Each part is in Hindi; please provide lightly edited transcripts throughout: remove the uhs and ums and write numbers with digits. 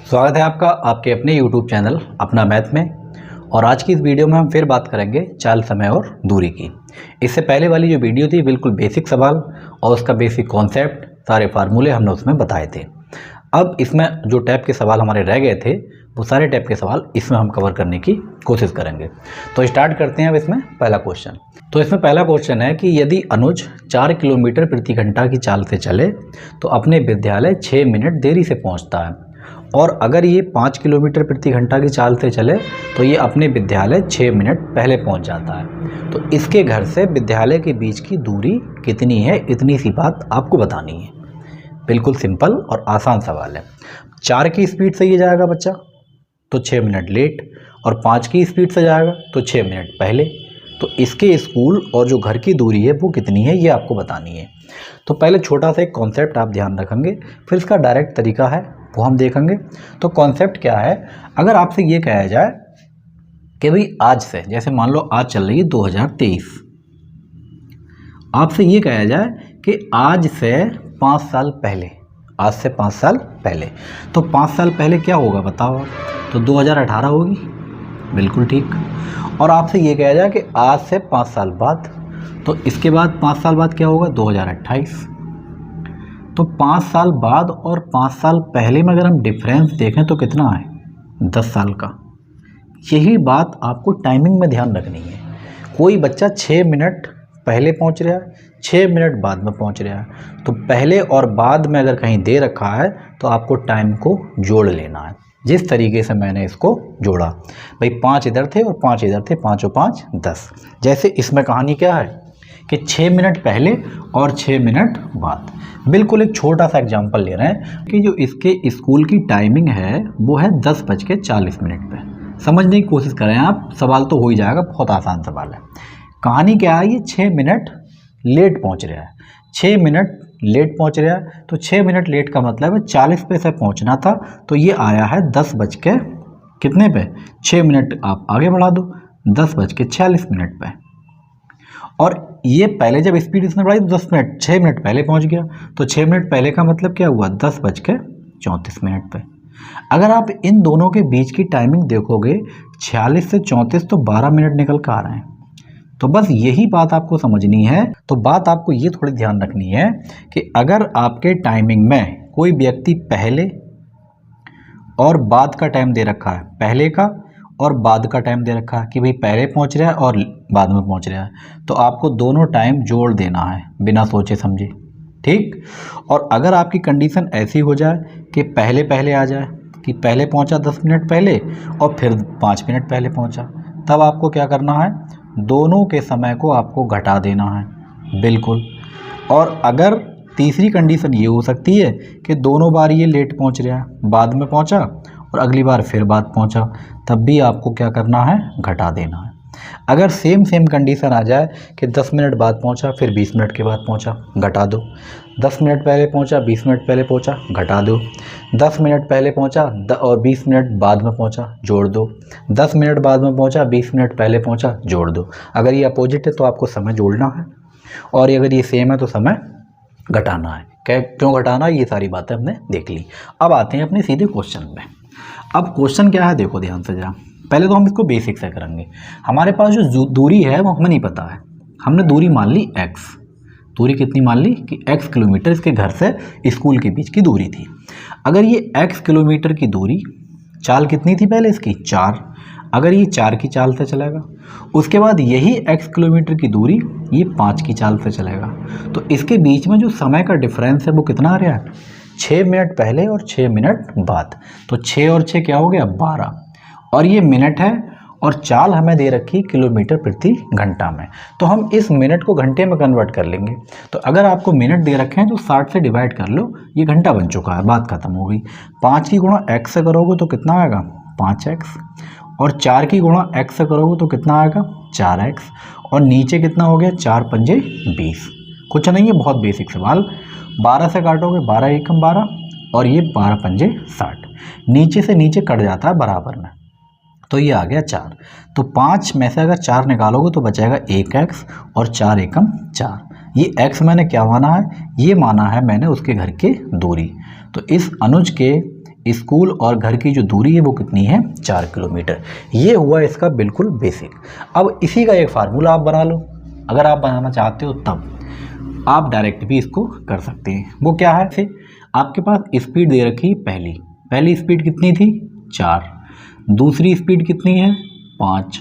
स्वागत है आपका आपके अपने YouTube चैनल अपना मैथ में। और आज की इस वीडियो में हम फिर बात करेंगे चाल, समय और दूरी की। इससे पहले वाली जो वीडियो थी बिल्कुल बेसिक सवाल और उसका बेसिक कॉन्सेप्ट, सारे फार्मूले हमने उसमें बताए थे। अब इसमें जो टाइप के सवाल हमारे रह गए थे वो सारे टाइप के सवाल इसमें हम कवर करने की कोशिश करेंगे। तो स्टार्ट करते हैं अब इसमें पहला क्वेश्चन। तो इसमें पहला क्वेश्चन है कि यदि अनुज 4 किलोमीटर प्रति घंटा की चाल से चले तो अपने विद्यालय 6 मिनट देरी से पहुंचता है, और अगर ये 5 किलोमीटर प्रति घंटा की चाल से चले तो ये अपने विद्यालय 6 मिनट पहले पहुंच जाता है। तो इसके घर से विद्यालय के बीच की दूरी कितनी है, इतनी सी बात आपको बतानी है। बिल्कुल सिंपल और आसान सवाल है। 4 की स्पीड से ये जाएगा बच्चा तो 6 मिनट लेट, और 5 की स्पीड से जाएगा तो 6 मिनट पहले। तो इसके स्कूल और जो घर की दूरी है वो कितनी है ये आपको बतानी है। तो पहले छोटा सा एक कॉन्सेप्ट आप ध्यान रखेंगे, फिर इसका डायरेक्ट तरीका है वो हम देखेंगे। तो कॉन्सेप्ट क्या है, अगर आपसे ये कहा जाए कि भाई आज से, जैसे मान लो आज चल रही है 2023, आपसे ये कहा जाए कि आज से 5 साल पहले, आज से 5 साल पहले, तो 5 साल पहले क्या होगा बताओ। तो 2018 होगी, बिल्कुल ठीक। और आपसे ये कहा जाए कि आज से 5 साल बाद, तो इसके बाद 5 साल बाद क्या होगा 2028। तो 5 साल बाद और 5 साल पहले में अगर हम डिफरेंस देखें तो कितना है 10 साल का। यही बात आपको टाइमिंग में ध्यान रखनी है। कोई बच्चा 6 मिनट पहले पहुंच रहा है, 6 मिनट बाद में पहुंच रहा है, तो पहले और बाद में अगर कहीं दे रखा है तो आपको टाइम को जोड़ लेना है। जिस तरीके से मैंने इसको जोड़ा, भाई 5 इधर थे और 5 इधर थे, 5 और 5 10। जैसे इसमें कहानी क्या है कि 6 मिनट पहले और 6 मिनट बाद। बिल्कुल एक छोटा सा एग्जांपल ले रहे हैं कि जो इसके स्कूल की टाइमिंग है वो है 10:40 पे। समझने की कोशिश करें आप, सवाल तो हो ही जाएगा, बहुत आसान सवाल है। कहानी क्या है, ये 6 मिनट लेट पहुंच रहा है, 6 मिनट लेट पहुंच रहा है। तो 6 मिनट लेट का मतलब है 40 पे से पहुंचना था, तो ये आया है 10 कितने पे, 6 मिनट आप आगे बढ़ा दो 10:46 पे। और ये पहले जब स्पीड इसने बढ़ाई तो 10 मिनट 6 मिनट पहले पहुंच गया, तो 6 मिनट पहले का मतलब क्या हुआ 10:34 पे। अगर आप इन दोनों के बीच की टाइमिंग देखोगे 46 से 34, तो 12 मिनट निकल कर आ रहे हैं। तो बस यही बात आपको समझनी है। तो बात आपको ये थोड़ी ध्यान रखनी है कि अगर आपके टाइमिंग में कोई व्यक्ति पहले और बाद का टाइम दे रखा है, पहले का और बाद का टाइम दे रखा है कि भाई पहले पहुंच रहा है और बाद में पहुंच रहा है, तो आपको दोनों टाइम जोड़ देना है बिना सोचे समझे, ठीक। और अगर आपकी कंडीशन ऐसी हो जाए कि पहले पहले आ जाए कि पहले पहुंचा 10 मिनट पहले और फिर 5 मिनट पहले पहुंचा, तब आपको क्या करना है, दोनों के समय को आपको घटा देना है, बिल्कुल। और अगर तीसरी कंडीशन ये हो सकती है कि दोनों बार ये लेट पहुंच रहा है, बाद में पहुंचा और अगली बार फिर बाद पहुंचा, तब भी आपको क्या करना है, घटा देना है। अगर सेम कंडीशन आ जाए कि 10 मिनट बाद पहुंचा फिर 20 मिनट के बाद पहुंचा, घटा दो। 10 मिनट पहले पहुंचा 20 मिनट पहले पहुंचा, घटा दो। 10 मिनट पहले पहुंचा और 20 मिनट बाद में पहुंचा, जोड़ दो। 10 मिनट बाद में पहुंचा 20 मिनट पहले पहुंचा, जोड़ दो। अगर ये अपोजिट है तो आपको समय जोड़ना है, और अगर ये सेम है तो समय घटाना है। क्यों घटाना है ये सारी बातें हमने देख ली। अब आते हैं अपने सीधे क्वेश्चन में। अब क्वेश्चन क्या है देखो ध्यान से जरा। पहले तो हम इसको बेसिक से करेंगे। हमारे पास जो दूरी है वो हमें नहीं पता है, हमने दूरी मान ली x। दूरी कितनी मान ली कि x किलोमीटर इसके घर से स्कूल के बीच की दूरी थी। अगर ये x किलोमीटर की दूरी, चाल कितनी थी पहले इसकी 4, अगर ये 4 की चाल से चलेगा, उसके बाद यही x किलोमीटर की दूरी ये 5 की चाल से चलेगा, तो इसके बीच में जो समय का डिफरेंस है वो कितना आ रहा है 6 मिनट पहले और 6 मिनट बाद। तो 6 और 6 क्या हो गया 12, और ये मिनट है और चाल हमें दे रखी किलोमीटर प्रति घंटा में, तो हम इस मिनट को घंटे में कन्वर्ट कर लेंगे। तो अगर आपको मिनट दे रखे हैं तो 60 से डिवाइड कर लो, ये घंटा बन चुका है, बात खत्म हो गई। 5 की गुणा x से करोगे तो कितना आएगा 5x, और 4 की गुणा x से करोगे तो कितना आएगा 4x, और नीचे कितना हो गया 4 पंजे 20। कुछ नहीं है, बहुत बेसिक सवाल। 12 से काटोगे 12 एकम 12, और ये 12 पंजे 60, नीचे से नीचे कट जाता है बराबर में, तो ये आ गया 4। तो 5 में से अगर 4 निकालोगे तो बचेगा 1x, और 4 एकम 4। ये x मैंने क्या माना है, ये माना है मैंने उसके घर की दूरी। तो इस अनुज के स्कूल और घर की जो दूरी है वो कितनी है, 4 किलोमीटर। ये हुआ इसका बिल्कुल बेसिक। अब इसी का एक फार्मूला आप बना लो, अगर आप बनाना चाहते हो तब आप डायरेक्ट भी इसको कर सकते हैं। वो क्या है, से आपके पास स्पीड दे रखी पहली स्पीड कितनी थी, 4, दूसरी स्पीड कितनी है, 5,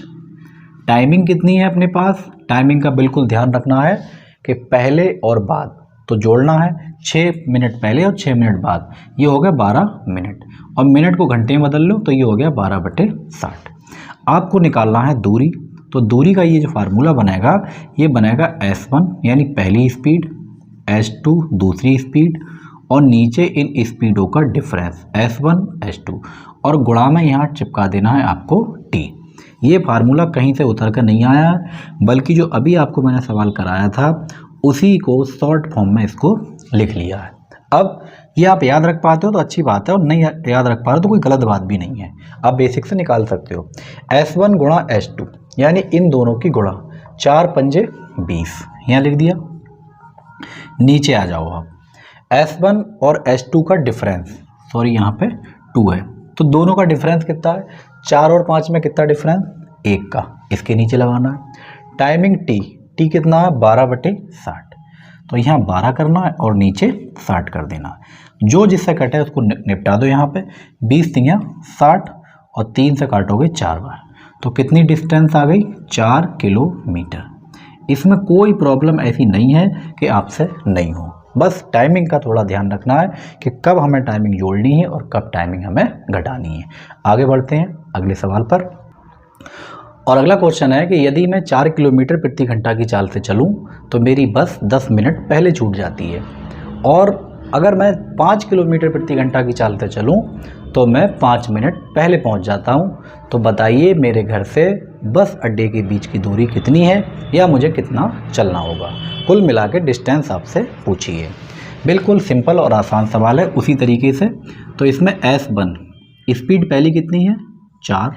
टाइमिंग कितनी है अपने पास, टाइमिंग का बिल्कुल ध्यान रखना है कि पहले और बाद तो जोड़ना है, 6 मिनट पहले और 6 मिनट बाद, ये हो गया 12 मिनट, और मिनट को घंटे में बदल लो तो ये हो गया 12/60। आपको निकालना है दूरी, तो दूरी का ये जो फार्मूला बनेगा ये बनेगा S1 यानी पहली स्पीड, S2 दूसरी स्पीड, और नीचे इन स्पीडों का डिफरेंस S1 S2, और गुणा में यहाँ चिपका देना है आपको T। ये फार्मूला कहीं से उतर कर नहीं आया, बल्कि जो अभी आपको मैंने सवाल कराया था उसी को शॉर्ट फॉर्म में इसको लिख लिया है। अब ये आप याद रख पाते हो तो अच्छी बात है, और नहीं याद रख पा रहे हो तो कोई गलत बात भी नहीं है, आप बेसिक से निकाल सकते हो। S1 गुणा S2 यानी इन दोनों की गुणा, 4 पंजे 20, यहाँ लिख दिया। नीचे आ जाओ आप, S1 और S2 का डिफरेंस, सॉरी यहाँ पे 2 है, तो दोनों का डिफरेंस कितना है, 4 और 5 में कितना डिफरेंस, 1 का, इसके नीचे लगाना है। टाइमिंग T कितना है, 12/60, तो यहाँ 12 करना है और नीचे 60 कर देना है। जो जिससे कटे उसको निपटा दो, यहाँ पे 20 तियाँ 60 और 3 से काटोगे 4 बार, तो कितनी डिस्टेंस आ गई, 4 किलोमीटर। इसमें कोई प्रॉब्लम ऐसी नहीं है कि आपसे नहीं हो, बस टाइमिंग का थोड़ा ध्यान रखना है कि कब हमें टाइमिंग जोड़नी है और कब टाइमिंग हमें घटानी है। आगे बढ़ते हैं अगले सवाल पर, और अगला क्वेश्चन है कि यदि मैं 4 किलोमीटर प्रति घंटा की चाल से चलूं तो मेरी बस 10 मिनट पहले छूट जाती है, और अगर मैं 5 किलोमीटर प्रति घंटा की चाल से चलूं तो मैं 5 मिनट पहले पहुंच जाता हूं। तो बताइए मेरे घर से बस अड्डे के बीच की दूरी कितनी है या मुझे कितना चलना होगा। कुल मिला के डिस्टेंस आपसे पूछिए। बिल्कुल सिंपल और आसान सवाल है। उसी तरीके से तो इसमें S1 स्पीड पहली कितनी है, 4,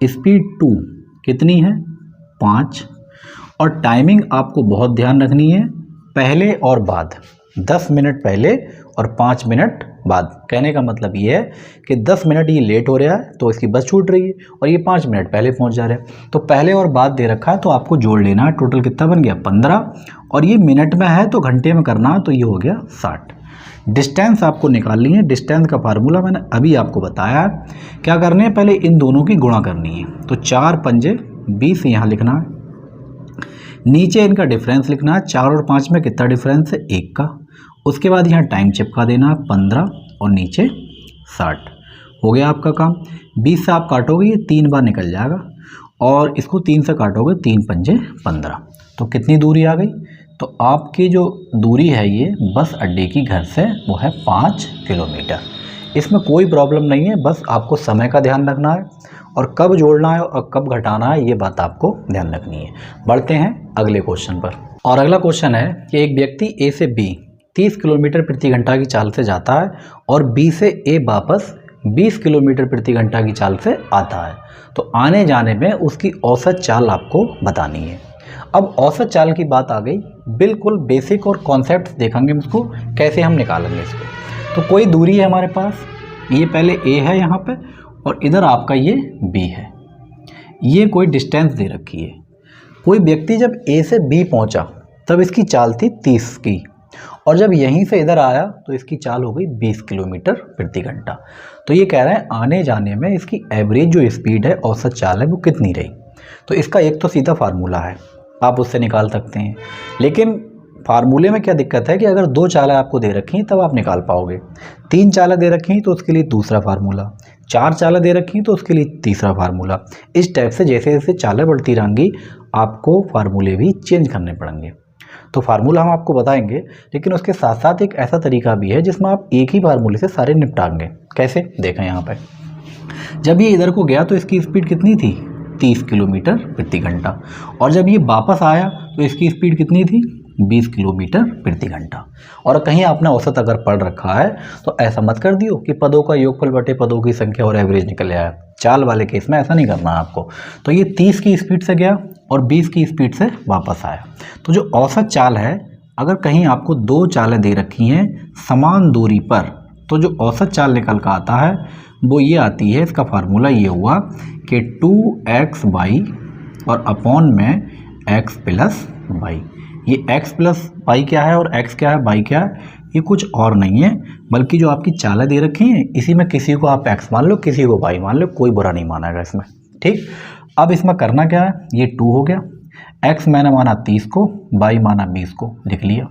स्पीड 2 कितनी है, 5, और टाइमिंग आपको बहुत ध्यान रखनी है, पहले और बाद, 10 मिनट पहले और 5 मिनट बाद। कहने का मतलब ये है कि 10 मिनट ये लेट हो रहा है तो इसकी बस छूट रही है, और ये 5 मिनट पहले पहुंच जा रहे हैं, तो पहले और बाद दे रखा है, तो आपको जोड़ लेना है। टोटल कितना बन गया, 15, और ये मिनट में है तो घंटे में करना है, तो ये हो गया 60। डिस्टेंस आपको निकालनी है। डिस्टेंस का फार्मूला मैंने अभी आपको बताया। क्या करने है, पहले इन दोनों की गुणा करनी है, तो 4 पंजे 20 यहाँ लिखना है, नीचे इनका डिफरेंस लिखना है। 4 और 5 में कितना डिफरेंस है, 1 का। उसके बाद यहाँ टाइम चिपका देना है 15 और नीचे 60। हो गया आपका काम। 20 से आप काटोगे ये 3 बार निकल जाएगा, और इसको 3 से काटोगे, 3 पंजे 15, तो कितनी दूरी आ गई। तो आपकी जो दूरी है ये बस अड्डे की घर से वो है 5 किलोमीटर। इसमें कोई प्रॉब्लम नहीं है, बस आपको समय का ध्यान रखना है और कब जोड़ना है और कब घटाना है ये बात आपको ध्यान रखनी है। बढ़ते हैं अगले क्वेश्चन पर, और अगला क्वेश्चन है कि एक व्यक्ति ए से बी 30 किलोमीटर प्रति घंटा की चाल से जाता है और बी से ए वापस 20 किलोमीटर प्रति घंटा की चाल से आता है, तो आने जाने में उसकी औसत चाल आपको बतानी है। अब औसत चाल की बात आ गई, बिल्कुल बेसिक और कॉन्सेप्ट देखेंगे इसको कैसे हम निकालेंगे इसको। तो कोई दूरी है हमारे पास, ये पहले ए है यहाँ पे, और इधर आपका ये बी है, ये कोई डिस्टेंस दे रखी है। कोई व्यक्ति जब ए से बी पहुँचा तब इसकी चाल थी 30 की, और जब यहीं से इधर आया तो इसकी चाल हो गई 20 किलोमीटर प्रति घंटा। तो ये कह रहे हैं आने जाने में इसकी एवरेज जो स्पीड है, औसत चाल है, वो कितनी रही। तो इसका एक तो सीधा फार्मूला है, आप उससे निकाल सकते हैं, लेकिन फार्मूले में क्या दिक्कत है कि अगर 2 चालें आपको दे रखी हैं तब आप निकाल पाओगे, 3 चालें दे रखी हैं तो उसके लिए दूसरा फार्मूला, 4 चालें दे रखी हैं तो उसके लिए तीसरा फार्मूला। इस टाइप से जैसे जैसे चालें बढ़ती रहेंगी आपको फार्मूले भी चेंज करने पड़ेंगे। तो फार्मूला हम आपको बताएंगे, लेकिन उसके साथ साथ एक ऐसा तरीका भी है जिसमें आप एक ही फार्मूले से सारे निपटाएंगे। कैसे, देखें यहाँ पर, जब ये इधर को गया तो इसकी स्पीड कितनी थी, 30 किलोमीटर प्रति घंटा, और जब ये वापस आया तो इसकी स्पीड कितनी थी, 20 किलोमीटर प्रति घंटा। और कहीं आपने औसत अगर पढ़ रखा है तो ऐसा मत कर दियो कि पदों का योगफल बटे पदों की संख्या और एवरेज निकल आया। चाल वाले केस में ऐसा नहीं करना है आपको। तो ये 30 की स्पीड से गया और 20 की स्पीड से वापस आया। तो जो औसत चाल है, अगर कहीं आपको 2 चालें दे रखी हैं समान दूरी पर, तो जो औसत चाल निकल कर आता है वो ये आती है, इसका फार्मूला ये हुआ कि 2x/, और अपॉन में x प्लस वाई। ये x प्लस वाई क्या है और x क्या है, वाई क्या है, ये कुछ और नहीं है बल्कि जो आपकी चालें दे रखी हैं इसी में किसी को आप x मान लो, किसी को y मान लो, कोई बुरा नहीं मानेगा इसमें। ठीक, अब इसमें करना क्या है, ये 2 हो गया, x मैंने माना 30 को, y माना 20 को, लिख लिया।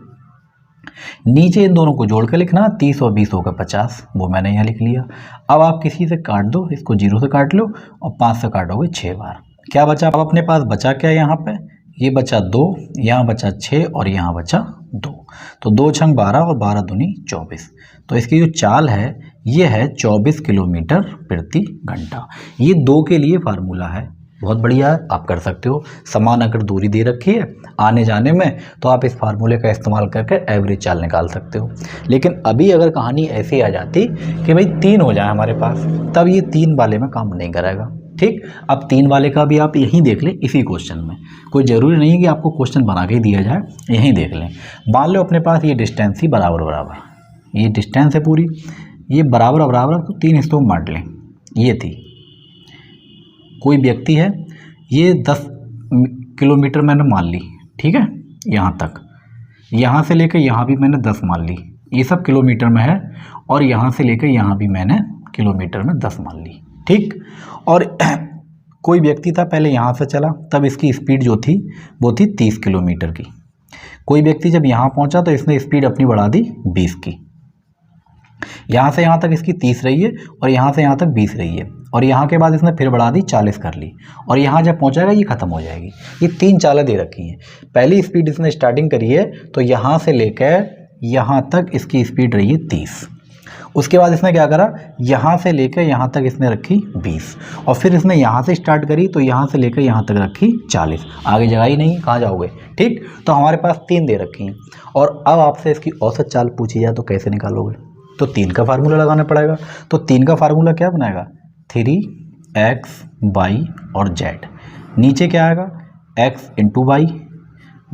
नीचे इन दोनों को जोड़ कर लिखना, 30 और 20 होगा 50, वो मैंने यहाँ लिख लिया। अब आप किसी से काट दो, इसको 0 से काट लो और 5 से काटोगे 6 बार, क्या बचा? अब अपने पास बचा क्या यहाँ पे, ये बचा 2, यहाँ बचा 6 और यहाँ बचा 2, तो 2 छंग 12 और 12 दूनी 24। तो इसकी जो चाल है ये है 24 किलोमीटर प्रति घंटा। ये 2 के लिए फार्मूला है, बहुत बढ़िया है, आप कर सकते हो। समान अगर दूरी दे रखी है आने जाने में तो आप इस फार्मूले का इस्तेमाल करके एवरेज चाल निकाल सकते हो। लेकिन अभी अगर कहानी ऐसी आ जाती कि भाई 3 हो जाए हमारे पास, तब ये 3 वाले में काम नहीं करेगा। ठीक, अब 3 वाले का भी आप यहीं देख लें इसी क्वेश्चन में, कोई ज़रूरी नहीं है कि आपको क्वेश्चन बना के ही दिया जाए, यहीं देख लें। मान लो अपने पास ये डिस्टेंस ही बराबर बराबर, ये डिस्टेंस है पूरी, ये बराबर बराबर तो 3 हिस्सों में बांट लें। ये थी, कोई व्यक्ति है, ये 10 किलोमीटर मैंने मान ली, ठीक है, यहाँ तक, यहाँ से लेकर यहाँ भी मैंने 10 मान ली, ये सब किलोमीटर में है, और यहाँ से लेकर यहाँ भी मैंने किलोमीटर में 10 मान ली। ठीक, और कोई व्यक्ति था पहले यहाँ से चला, तब इसकी स्पीड जो थी वो थी 30 किलोमीटर की। कोई व्यक्ति जब यहाँ पहुँचा तो इसने स्पीड अपनी बढ़ा दी 20 की। यहाँ से यहाँ तक इसकी 30 रही है और यहाँ से यहाँ तक 20 रही है, और यहाँ के बाद इसने फिर बढ़ा दी 40 कर ली, और यहाँ जब पहुँचाएगा ये ख़त्म हो जाएगी। ये 3 चालें दे रखी हैं। पहली स्पीड इसने स्टार्टिंग करी है तो यहाँ से लेकर यहाँ तक इसकी स्पीड रही है 30। उसके बाद इसने क्या करा, यहाँ से लेकर यहाँ तक इसने रखी 20, और फिर इसने यहाँ से स्टार्ट करी तो यहाँ से लेकर यहाँ तक रखी 40। आगे जगह ही नहीं, कहाँ जाओगे। ठीक, तो हमारे पास 3 दे रखी हैं, और अब आपसे इसकी औसत चाल पूछी जाए तो कैसे निकालोगे, तो 3 का फार्मूला लगाना पड़ेगा। तो 3 का फार्मूला क्या बनाएगा, 3x y और z। नीचे क्या आएगा, x into y,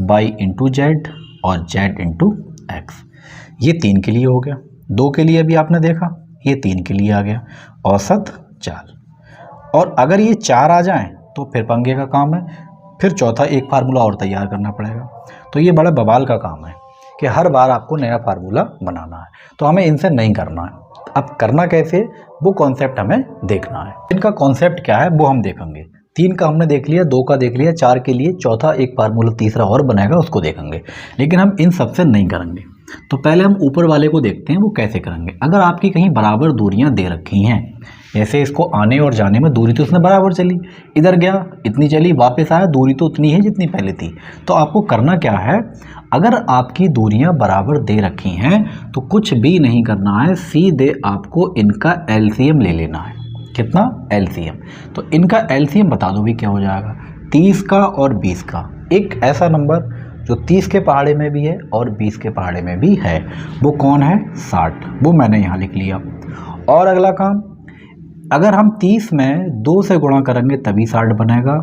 y into z और z इंटू एक्स। ये 3 के लिए हो गया। 2 के लिए भी आपने देखा, ये 3 के लिए आ गया औसत चाल। और अगर ये 4 आ जाएं तो फिर पंगे का काम है, फिर चौथा एक फार्मूला और तैयार करना पड़ेगा। तो ये बड़ा बवाल का काम है कि हर बार आपको नया फार्मूला बनाना है, तो हमें इनसे नहीं करना है। अब करना कैसे, वो कॉन्सेप्ट हमें देखना है। इनका कॉन्सेप्ट क्या है वो हम देखेंगे। 3 का हमने देख लिया, 2 का देख लिया, 4 के लिए चौथा एक फार्मूला तीसरा और बनाएगा, उसको देखेंगे। लेकिन हम इन सबसे नहीं करेंगे। तो पहले हम ऊपर वाले को देखते हैं वो कैसे करेंगे। अगर आपकी कहीं बराबर दूरियां दे रखी हैं, जैसे इसको आने और जाने में दूरी तो उसने बराबर चली, इधर गया इतनी चली, वापस आया, दूरी तो उतनी है जितनी पहले थी। तो आपको करना क्या है, अगर आपकी दूरियां बराबर दे रखी हैं तो कुछ भी नहीं करना है, सीधे आपको इनका एलसीएम ले लेना है। कितना, एलसीएम। तो इनका एलसीएम बता दो भी क्या हो जाएगा, 30 का और 20 का। एक ऐसा नंबर जो 30 के पहाड़े में भी है और 20 के पहाड़े में भी है, वो कौन है, 60। वो मैंने यहाँ लिख लिया। और अगला काम, अगर हम 30 में 2 से गुणा करेंगे तभी 60 बनेगा,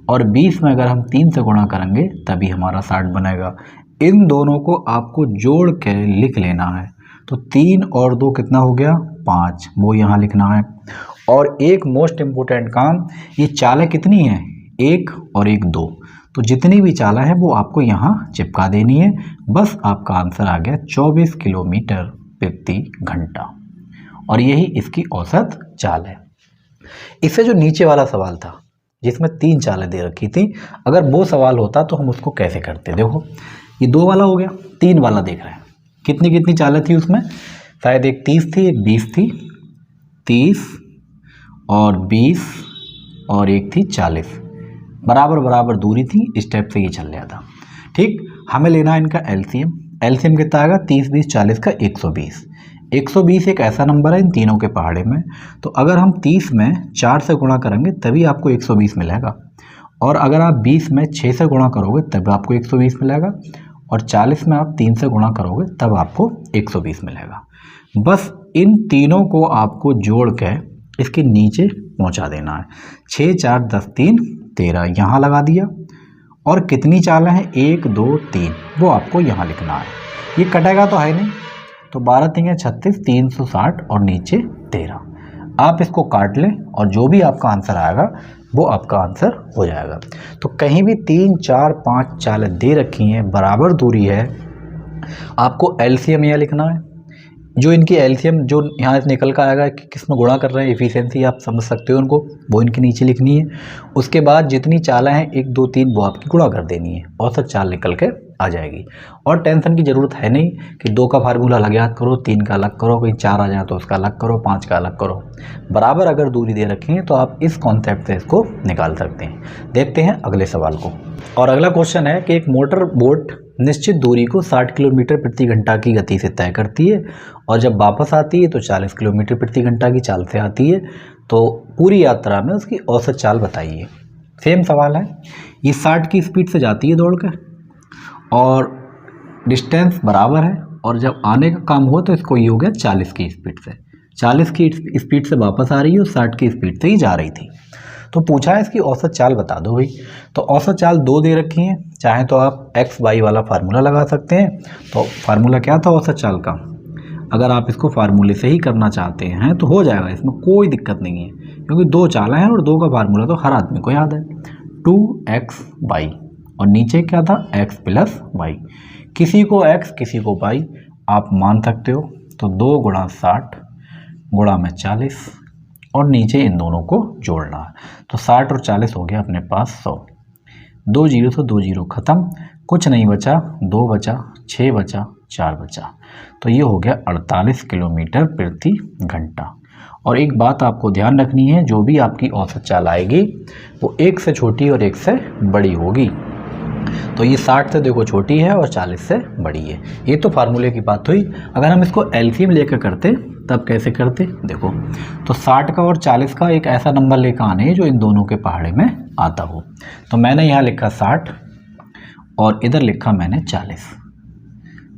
और 20 में अगर हम 3 से गुणा करेंगे तभी हमारा 60 बनेगा। इन दोनों को आपको जोड़ के लिख लेना है। तो 3 और 2 कितना हो गया, 5, वो यहाँ लिखना है। और एक मोस्ट इम्पोर्टेंट काम, ये चालें कितनी हैं, 1 और 1 2, तो जितनी भी चालें हैं वो आपको यहाँ चिपका देनी है। बस आपका आंसर आ गया 24 किलोमीटर प्रति घंटा, और यही इसकी औसत चाल है। इससे जो नीचे वाला सवाल था जिसमें 3 चालें दे रखी थी, अगर वो सवाल होता तो हम उसको कैसे करते। देखो ये 2 वाला हो गया, 3 वाला देख रहे हैं, कितनी कितनी चालें थी उसमें, शायद एक 30 थी, एक 20 थी, 30 और 20 और एक थी 40, बराबर बराबर दूरी थी, इस टाइप से ये चल रहा था। ठीक, हमें लेना है इनका एलसीएम। एलसीएम कितना आएगा, 30 20 40 का 120। 120 एक ऐसा नंबर है इन तीनों के पहाड़े में, तो अगर हम 30 में 4 से गुणा करेंगे तभी आपको 120 मिलेगा, और अगर आप 20 में 6 से गुणा करोगे तब आपको 120 मिलेगा, और 40 में आप 3 से गुणा करोगे तब आपको 120 मिलेगा। बस इन तीनों को आपको जोड़ के इसके नीचे पहुंचा देना है। 6 4 10 3 13 यहाँ लगा दिया, और कितनी चालें हैं, 1 2 3, वो आपको यहाँ लिखना है। ये कटेगा तो है नहीं, तो 12 3 36, 360 और नीचे 13। आप इसको काट लें और जो भी आपका आंसर आएगा वो आपका आंसर हो जाएगा। तो कहीं भी 3 4 5 चालें दे रखी हैं, बराबर दूरी है, आपको एलसीएम यह लिखना है। जो इनकी एलसीएम जो यहाँ से निकल कर आएगा कि किस में गुणा कर रहे हैं, एफिशिएंसी आप समझ सकते हो उनको, वो इनके नीचे लिखनी है। उसके बाद जितनी चालें हैं 1 2 3 वो आपकी गुणा कर देनी है, औसत चाल निकल के आ जाएगी। और टेंशन की ज़रूरत है नहीं कि 2 का फार्मूला अलग याद करो, 3 का अलग करो, कहीं 4 आ जाए तो उसका अलग करो, 5 का अलग करो। बराबर अगर दूरी दे रखी है तो आप इस कॉन्सेप्ट से इसको निकाल सकते हैं। देखते हैं अगले सवाल को। और अगला क्वेश्चन है कि एक मोटर बोट निश्चित दूरी को 60 किलोमीटर प्रति घंटा की गति से तय करती है और जब वापस आती है तो 40 किलोमीटर प्रति घंटा की चाल से आती है, तो पूरी यात्रा में उसकी औसत चाल बताइए। सेम सवाल है, ये 60 की स्पीड से जाती है दौड़ कर और डिस्टेंस बराबर है, और जब आने का काम हुआ तो इसको ये हो गया 40 की स्पीड से, 40 की स्पीड से वापस आ रही है और 60 की स्पीड से ही जा रही थी। तो पूछा है इसकी औसत चाल बता दो भाई। तो औसत चाल 2 दे रखी है, चाहे तो आप एक्स वाई वाला फार्मूला लगा सकते हैं। तो फार्मूला क्या था औसत चाल का, अगर आप इसको फार्मूले से ही करना चाहते हैं तो हो जाएगा, इसमें कोई दिक्कत नहीं है, क्योंकि 2 चालें हैं और 2 का फार्मूला तो हर आदमी को याद है, 2xy और नीचे क्या था x प्लस वाई। किसी को x किसी को y आप मान सकते हो, तो 2 गुणा 60 गुणा में 40 और नीचे इन दोनों को जोड़ना है, तो 60 और 40 हो गया अपने पास 100। 2 जीरो से 2 जीरो खत्म, कुछ नहीं बचा, 2 बचा, 6 बचा, 4 बचा, तो ये हो गया 48 किलोमीटर प्रति घंटा। और एक बात आपको ध्यान रखनी है, जो भी आपकी औसत चाल आएगी वो 1 से छोटी और 1 से बड़ी होगी। तो ये 60 से देखो छोटी है और 40 से बड़ी है। ये तो फार्मूले की बात हुई। अगर हम इसको एलसीएम लेकर करते तब कैसे करते, देखो तो 60 का और 40 का एक ऐसा नंबर लेकर आने जो इन दोनों के पहाड़े में आता हो। तो मैंने यहाँ लिखा 60 और इधर लिखा मैंने 40।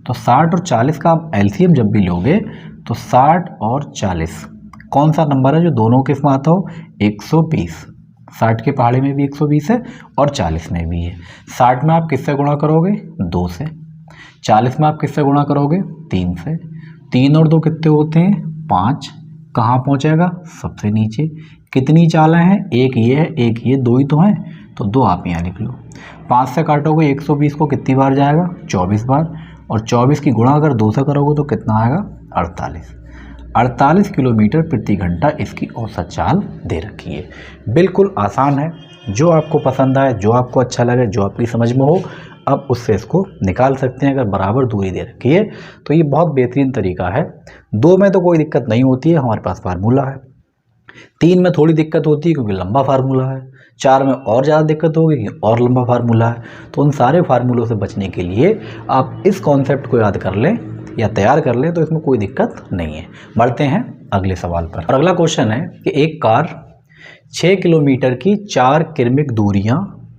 तो 60 और 40 का आप एलसीएम जब भी लोगे तो 60 और 40 कौन सा नंबर है जो दोनों के इसमें आता हो, 120। 60 के पहाड़े में भी 120 है और 40 में भी है। 60 में आप किससे गुणा करोगे, 2 से। 40 में आप किससे गुणा करोगे, 3 से। 3 और 2 कितने होते हैं, 5। कहाँ पहुँचेगा, सबसे नीचे। कितनी चालें हैं, एक ये है एक ये, 2 ही तो हैं, तो 2 आप यहाँ लिख लो। 5 से काटोगे 120 को कितनी बार जाएगा, 24 बार, और 24 की गुणा अगर 2 से करोगे तो कितना आएगा, 48 किलोमीटर प्रति घंटा इसकी औसत चाल दे रखी है। बिल्कुल आसान है, जो आपको पसंद आए, जो आपको अच्छा लगे, जो आपकी समझ में हो, अब उससे इसको निकाल सकते हैं। अगर बराबर दूरी दे रखी है तो ये बहुत बेहतरीन तरीका है। 2 में तो कोई दिक्कत नहीं होती है, हमारे पास फार्मूला है। 3 में थोड़ी दिक्कत होती है क्योंकि लंबा फार्मूला है। 4 में और ज़्यादा दिक्कत होगी कि और लंबा फार्मूला है। तो उन सारे फार्मूलों से बचने के लिए आप इस कॉन्सेप्ट को याद कर लें या तैयार कर लें, तो इसमें कोई दिक्कत नहीं है। बढ़ते हैं अगले सवाल पर। और अगला क्वेश्चन है कि एक कार 6 किलोमीटर की 4 क्रमिक दूरियां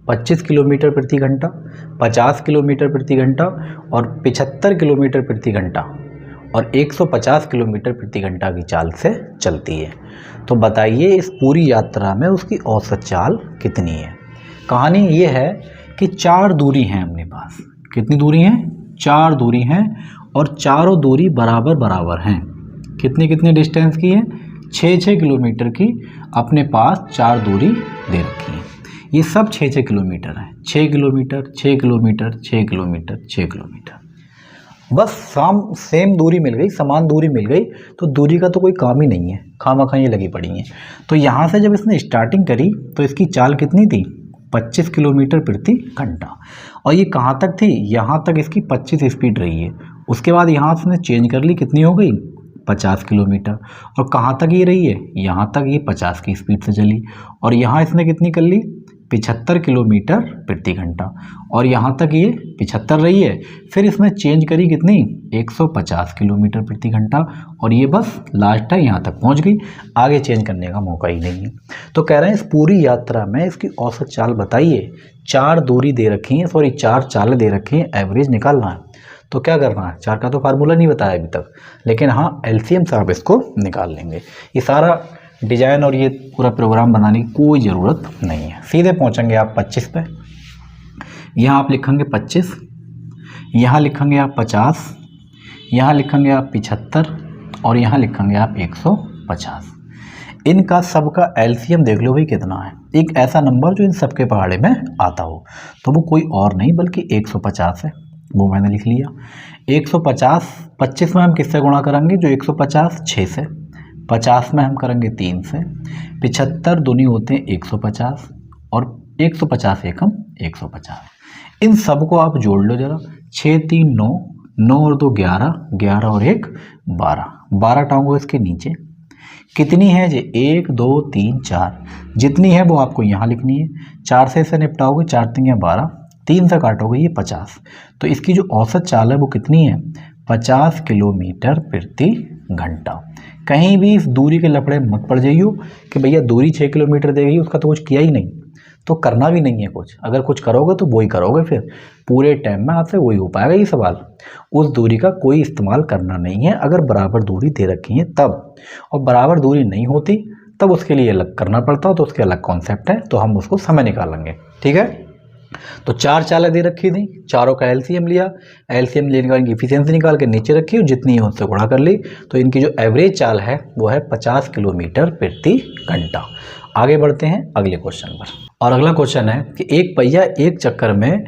25 किलोमीटर प्रति घंटा, 50 किलोमीटर प्रति घंटा और 75 किलोमीटर प्रति घंटा और 150 किलोमीटर प्रति घंटा की चाल से चलती है। तो बताइए इस पूरी यात्रा में उसकी औसत चाल कितनी है। कहानी ये है कि 4 दूरी हैं अपने पास। कितनी दूरी हैं, 4 दूरी हैं और चारों दूरी बराबर बराबर हैं। कितनी कितनी डिस्टेंस की है, 6-6 किलोमीटर की अपने पास 4 दूरी दे रखी है। ये सब 6-6 किलोमीटर है, 6 किलोमीटर 6 किलोमीटर 6 किलोमीटर 6 किलोमीटर, बस सेम दूरी मिल गई, समान दूरी मिल गई, तो दूरी का तो कोई काम ही नहीं है, खामखा ये लगी पड़ी हैं। तो यहाँ से जब इसने स्टार्टिंग करी तो इसकी चाल कितनी थी, 25 किलोमीटर प्रति घंटा, और ये कहाँ तक थी, यहाँ तक इसकी 25 स्पीड रही है। उसके बाद यहाँ से इसने चेंज कर ली, कितनी हो गई, 50 किलोमीटर, और कहाँ तक ये रही है, यहाँ तक ये 50 की स्पीड से चली, और यहाँ इसने कितनी कर ली, 75 किलोमीटर प्रति घंटा, और यहाँ तक ये 75 रही है। फिर इसने चेंज करी कितनी, 150 किलोमीटर प्रति घंटा, और ये बस लास्ट है, यहाँ तक पहुँच गई, आगे चेंज करने का मौका ही नहीं है। तो कह रहे हैं इस पूरी यात्रा में इसकी औसत चाल बताइए। 4 दूरी दे रखी हैं, 4 चालें दे रखी हैं, एवरेज निकालना है। तो क्या करना है, 4 का तो फार्मूला नहीं बताया अभी तक, लेकिन हाँ एलसीएम से आप इसको निकाल लेंगे। ये सारा डिजाइन और ये पूरा प्रोग्राम बनाने की कोई ज़रूरत नहीं है। सीधे पहुंचेंगे आप 25 पे, यहाँ आप लिखेंगे 25, यहाँ लिखेंगे आप 50, यहाँ लिखेंगे आप 75 और यहाँ लिखेंगे आप 150। इनका सबका एलसीएम देख लो भाई कितना है, एक ऐसा नंबर जो इन सबके पहाड़े में आता हो, तो वो कोई और नहीं बल्कि 150 है। वो मैंने लिख लिया। 150 25 में हम किससे गुणा करेंगे, जो 150 6 से, 50 में हम करेंगे 3 से, 75 दूनी होते हैं 150 और 150 एकम 150। इन सब को आप जोड़ लो जरा, 6 3 9, 9 और 2 11, 11 और 1 12, 12 टांगों इसके नीचे कितनी है जी, 1 2 3 4, जितनी है वो आपको यहाँ लिखनी है। 4 से इसे निपटाओगे, 4 3 12, 3 से काटोगे ये 50, तो इसकी जो औसत चाल है वो कितनी है, 50 किलोमीटर प्रति घंटा। कहीं भी इस दूरी के लफड़े मत पड़ जाइयो कि भैया दूरी 6 किलोमीटर देगी, उसका तो कुछ किया ही नहीं, तो करना भी नहीं है कुछ। अगर कुछ करोगे तो वही करोगे, फिर पूरे टाइम में आपसे वही हो पाएगा ये सवाल। उस दूरी का कोई इस्तेमाल करना नहीं है अगर बराबर दूरी दे रखी है तब, और बराबर दूरी नहीं होती तब उसके लिए अलग करना पड़ता है, तो उसके अलग कॉन्सेप्ट है, तो हम उसको समय निकालेंगे। ठीक है, तो 4 चालें दे रखी थी, चारों का एलसीएम लिया, एलसीएम लेने का इनकी इफिशियंसी निकाल के नीचे रखी और जितनी है उससे गुणा कर ली, तो इनकी जो एवरेज चाल है वो है 50 किलोमीटर प्रति घंटा। आगे बढ़ते हैं अगले क्वेश्चन पर, और अगला क्वेश्चन है कि एक पहिया एक चक्कर में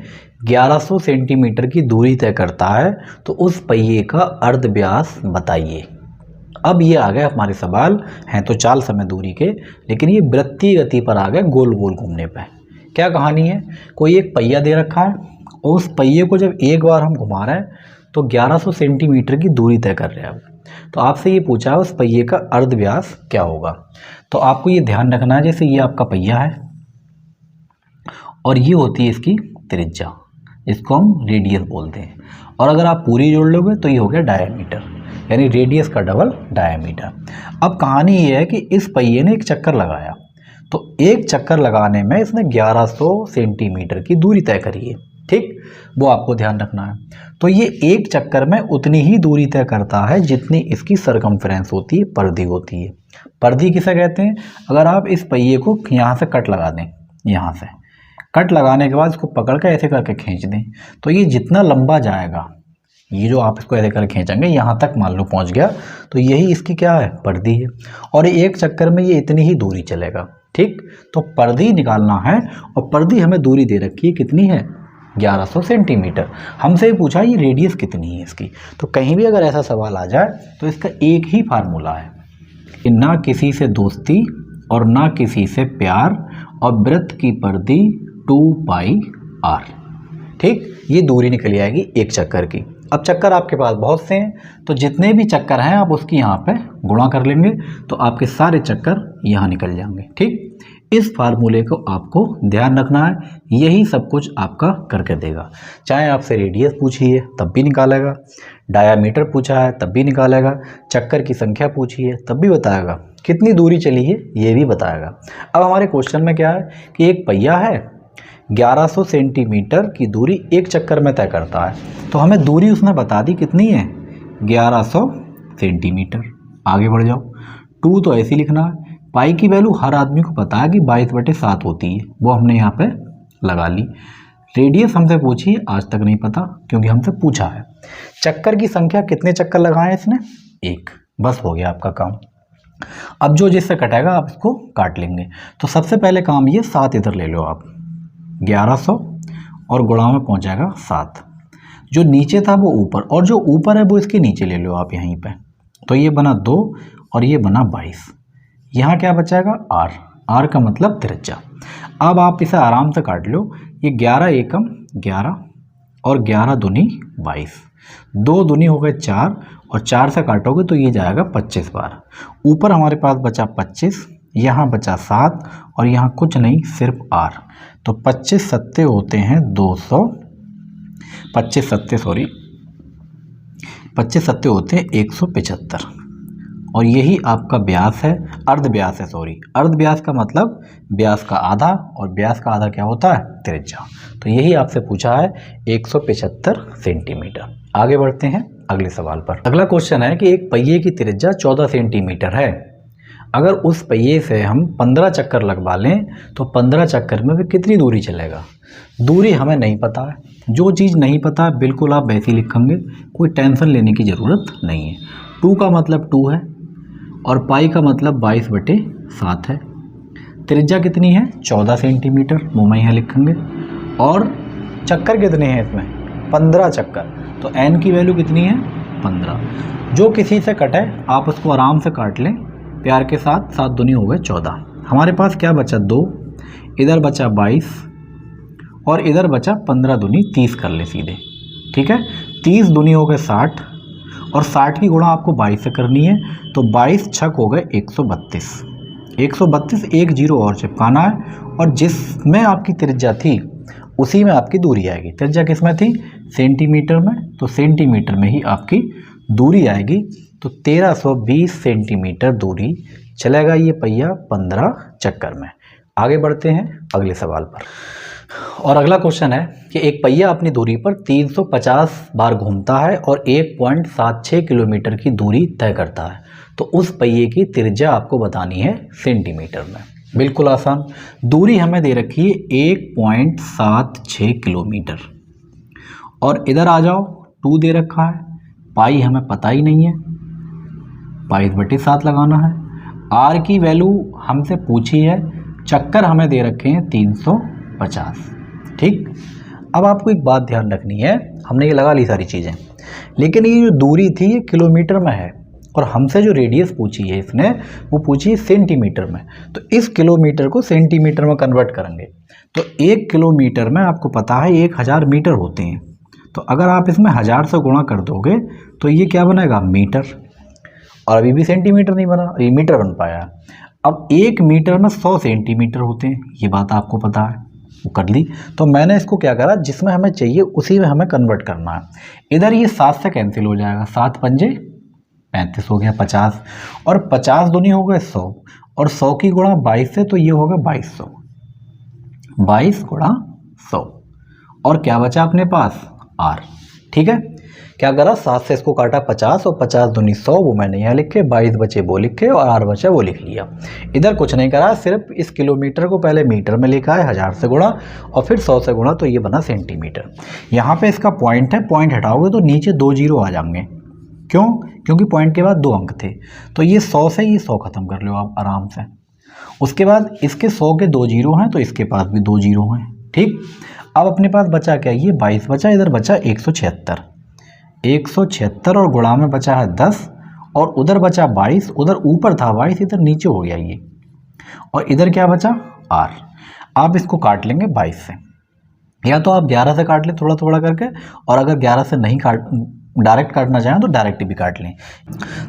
1100 सेंटीमीटर की दूरी तय करता है, तो उस पहिए का अर्ध व्यास बताइए। अब ये आ गए हमारे सवाल हैं तो चाल समय दूरी के, लेकिन ये वृत्तीय गति पर आ गए, गोल गोल घूमने पर। क्या कहानी है, कोई एक पहिया दे रखा है और उस पहिए को जब एक बार हम घुमा रहे हैं तो 1100 सेंटीमीटर की दूरी तय कर रहे हैं। तो आपसे ये पूछा है उस पहिए का अर्ध व्यास क्या होगा। तो आपको ये ध्यान रखना है, जैसे ये आपका पहिया है और ये होती है इसकी त्रिज्या, इसको हम रेडियस बोलते हैं, और अगर आप पूरी जोड़ लोगे तो ये हो गया डायमीटर, यानी रेडियस का डबल डायमीटर। अब कहानी ये है कि इस पहिए ने एक चक्कर लगाया, तो एक चक्कर लगाने में इसने 1100 सेंटीमीटर की दूरी तय करी है। ठीक, वो आपको ध्यान रखना है। तो ये एक चक्कर में उतनी ही दूरी तय करता है जितनी इसकी सरकमफ्रेंस होती है, परिधि होती है। परिधि किसे कहते हैं, अगर आप इस पहिए को यहाँ से कट लगा दें, यहाँ से कट लगाने के बाद इसको पकड़ कर ऐसे करके खींच दें, तो ये जितना लंबा जाएगा, ये जो आप इसको ऐसे कर खींचेंगे यहाँ तक मान लो पहुँच गया, तो यही इसकी क्या है, परिधि है, और एक चक्कर में ये इतनी ही दूरी चलेगा। ठीक, तो परिधि निकालना है, और परिधि हमें दूरी दे रखी है, कितनी है, 1100 सेंटीमीटर। हमसे पूछा ये रेडियस कितनी है इसकी, तो कहीं भी अगर ऐसा सवाल आ जाए तो इसका एक ही फार्मूला है कि ना किसी से दोस्ती और ना किसी से प्यार, और वृत्त की परिधि 2πr। ठीक, ये दूरी निकल आएगी एक चक्कर की। अब चक्कर आपके पास बहुत से हैं, तो जितने भी चक्कर हैं आप उसकी यहाँ पे गुणा कर लेंगे, तो आपके सारे चक्कर यहाँ निकल जाएंगे। ठीक, इस फार्मूले को आपको ध्यान रखना है, यही सब कुछ आपका करके देगा। चाहे आपसे रेडियस पूछी है तब भी निकालेगा, डायामीटर पूछा है तब भी निकालेगा, चक्कर की संख्या पूछी है तब भी बताएगा, कितनी दूरी चली है ये भी बताएगा। अब हमारे क्वेश्चन में क्या है कि एक पहिया है, 1100 सेंटीमीटर की दूरी एक चक्कर में तय करता है, तो हमें दूरी उसने बता दी कितनी है, 1100 सेंटीमीटर। आगे बढ़ जाओ, 2 तो ऐसे लिखना है, पाई की वैल्यू हर आदमी को पता है कि 22/7 होती है, वो हमने यहाँ पे लगा ली। रेडियस हमसे पूछी है, आज तक नहीं पता क्योंकि हमसे पूछा है। चक्कर की संख्या कितने चक्कर लगाए इसने, एक, बस हो गया आपका काम। अब जो जिससे कटेगा आप इसको काट लेंगे। तो सबसे पहले काम ये 7 इधर ले लो आप, 1100 और गुणा में पहुँचाएगा 7, जो नीचे था वो ऊपर, और जो ऊपर है वो इसके नीचे ले लो आप यहीं पे, तो ये बना 2 और ये बना 22। यहाँ क्या बचाएगा, r, r का मतलब त्रिज्या। अब आप इसे आराम से काट लो, ये 11 एकम 11 और 11 दूनी 22, 2 दूनी हो गए 4, और 4 से काटोगे तो ये जाएगा 25 बार। ऊपर हमारे पास बचा 25, यहाँ बचा 7 और यहाँ कुछ नहीं सिर्फ r, तो 25 सत्ते होते हैं 200, 25 सत्ते होते हैं 175, और यही आपका व्यास है, अर्ध व्यास है, अर्ध व्यास का मतलब व्यास का आधा, और व्यास का आधा क्या होता है, त्रिज्या। तो यही आपसे पूछा है 175 सेंटीमीटर। आगे बढ़ते हैं अगले सवाल पर। अगला क्वेश्चन है कि एक पहिए की त्रिज्या 14 सेंटीमीटर है, अगर उस पहिए से हम 15 चक्कर लगवा लें तो 15 चक्कर में वे कितनी दूरी चलेगा। दूरी हमें नहीं पता है, जो चीज़ नहीं पता है बिल्कुल आप वैसे ही लिखेंगे, कोई टेंशन लेने की ज़रूरत नहीं है। 2 का मतलब 2 है और पाई का मतलब 22/7 है। त्रिज्या कितनी है 14 सेंटीमीटर, वो मैं यहाँ लिखेंगे। और चक्कर कितने हैं इसमें 15 चक्कर, तो n की वैल्यू कितनी है 15। जो किसी से कटे आप उसको आराम से काट लें प्यार के साथ। 7 दूनी हो गए 14। हमारे पास क्या बचा 2, इधर बचा 22 और इधर बचा 15 दूनी 30 कर ले सीधे, ठीक है। 30 दूनी हो गए 60 और 60 की गुणा आपको 22 से करनी है, तो 22 छक हो गए 132। 132 एक जीरो और चिपकाना है और जिसमें आपकी त्रिज्या थी उसी में आपकी दूरी आएगी। त्रिज्या किस में थी सेंटीमीटर में, तो सेंटीमीटर में ही आपकी दूरी आएगी। तो 1320 सेंटीमीटर दूरी चलेगा ये पहिया 15 चक्कर में। आगे बढ़ते हैं अगले सवाल पर। और अगला क्वेश्चन है कि एक पहिया अपनी दूरी पर 350 बार घूमता है और 1.76 किलोमीटर की दूरी तय करता है, तो उस पहिए की त्रिज्या आपको बतानी है सेंटीमीटर में। बिल्कुल आसान, दूरी हमें दे रखी है 1.76 किलोमीटर और इधर आ जाओ 2 दे रखा है, पाई हमें पता ही नहीं है, 22/7 लगाना है। आर की वैल्यू हमसे पूछी है, चक्कर हमें दे रखे हैं 350, ठीक। अब आपको एक बात ध्यान रखनी है, हमने ये लगा ली सारी चीज़ें, लेकिन ये जो दूरी थी ये किलोमीटर में है और हमसे जो रेडियस पूछी है इसने वो पूछी है सेंटीमीटर में। तो इस किलोमीटर को सेंटीमीटर में कन्वर्ट करेंगे तो 1 किलोमीटर में आपको पता है 1000 मीटर होते हैं। तो अगर आप इसमें 1000 से गुणा कर दोगे तो ये क्या बनेगा मीटर, और अभी भी सेंटीमीटर नहीं बना, ये मीटर बन पाया। अब 1 मीटर में 100 सेंटीमीटर होते हैं, ये बात आपको पता है, वो कर ली। तो मैंने इसको क्या करा, जिसमें हमें चाहिए उसी में हमें कन्वर्ट करना है। इधर ये 7 से कैंसिल हो जाएगा, 7 पंजे 35 हो गया 50 और 50 दूनी हो गए 100 और 100 की गुणा 22 से, तो ये होगा 2200, 22 गुणा 100 और क्या बचा अपने पास आर, ठीक है। क्या करा 7 से इसको काटा 50 और 50 दूनी 100, वो मैंने यहाँ लिखे, 22 बचे वो लिखे और आर बचा वो लिख लिया। इधर कुछ नहीं करा, सिर्फ इस किलोमीटर को पहले मीटर में लिखा है, 1000 से गुणा और फिर 100 से गुणा, तो ये बना सेंटीमीटर। यहाँ पे इसका पॉइंट है, पॉइंट हटाओगे तो नीचे 2 जीरो आ जाएंगे, क्यों, क्योंकि पॉइंट के बाद 2 अंक थे। तो ये 100 से ये 100 खत्म कर लो आप आराम से। उसके बाद इसके 100 के 2 जीरो हैं तो इसके पास भी 2 जीरो हैं, ठीक। अब अपने पास बचा क्या, ये 22 बचा, इधर बचा 176, 176 और गुणा में बचा है 10 और उधर बचा 22, उधर ऊपर था 22, इधर नीचे हो गया ये, और इधर क्या बचा आर। आप इसको काट लेंगे 22 से, या तो आप 11 से काट लें थोड़ा थोड़ा करके, और अगर 11 से नहीं डायरेक्ट काटना चाहें तो डायरेक्ट भी काट लें।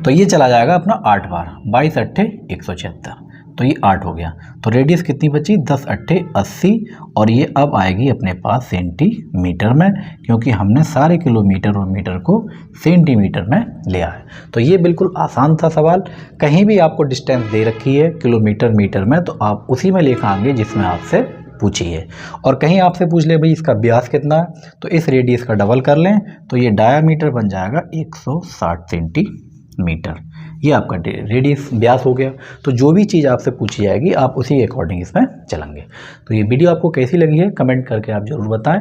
तो ये चला जाएगा अपना 8 बार, 22 अट्ठे 176, तो ये 8 हो गया। तो रेडियस कितनी बची 10 अट्ठे 80 और ये अब आएगी अपने पास सेंटीमीटर में, क्योंकि हमने सारे किलोमीटर और मीटर को सेंटीमीटर में लिया है। तो ये बिल्कुल आसान था सवाल। कहीं भी आपको डिस्टेंस दे रखी है किलोमीटर मीटर में तो आप उसी में लेकर आएंगे जिसमें आपसे पूछी है। और कहीं आपसे पूछ ले भाई इसका व्यास कितना है, तो इस रेडियस का डबल कर लें तो ये डायामीटर बन जाएगा 160 सेंटीमीटर। ये आपका रेडियस व्यास हो गया। तो जो भी चीज़ आपसे पूछी जाएगी आप उसी के अकॉर्डिंग इसमें चलेंगे। तो ये वीडियो आपको कैसी लगी है कमेंट करके आप ज़रूर बताएं।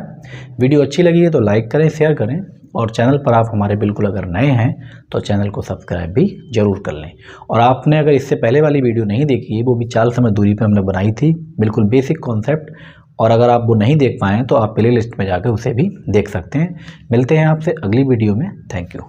वीडियो अच्छी लगी है तो लाइक करें, शेयर करें, और चैनल पर आप हमारे बिल्कुल अगर नए हैं तो चैनल को सब्सक्राइब भी ज़रूर कर लें। और आपने अगर इससे पहले वाली वीडियो नहीं देखी है, वो भी 4 समय दूरी पर हमने बनाई थी, बिल्कुल बेसिक कॉन्सेप्ट, और अगर आप वो नहीं देख पाएँ तो आप प्ले लिस्ट में जाकर उसे भी देख सकते हैं। मिलते हैं आपसे अगली वीडियो में। Thank you.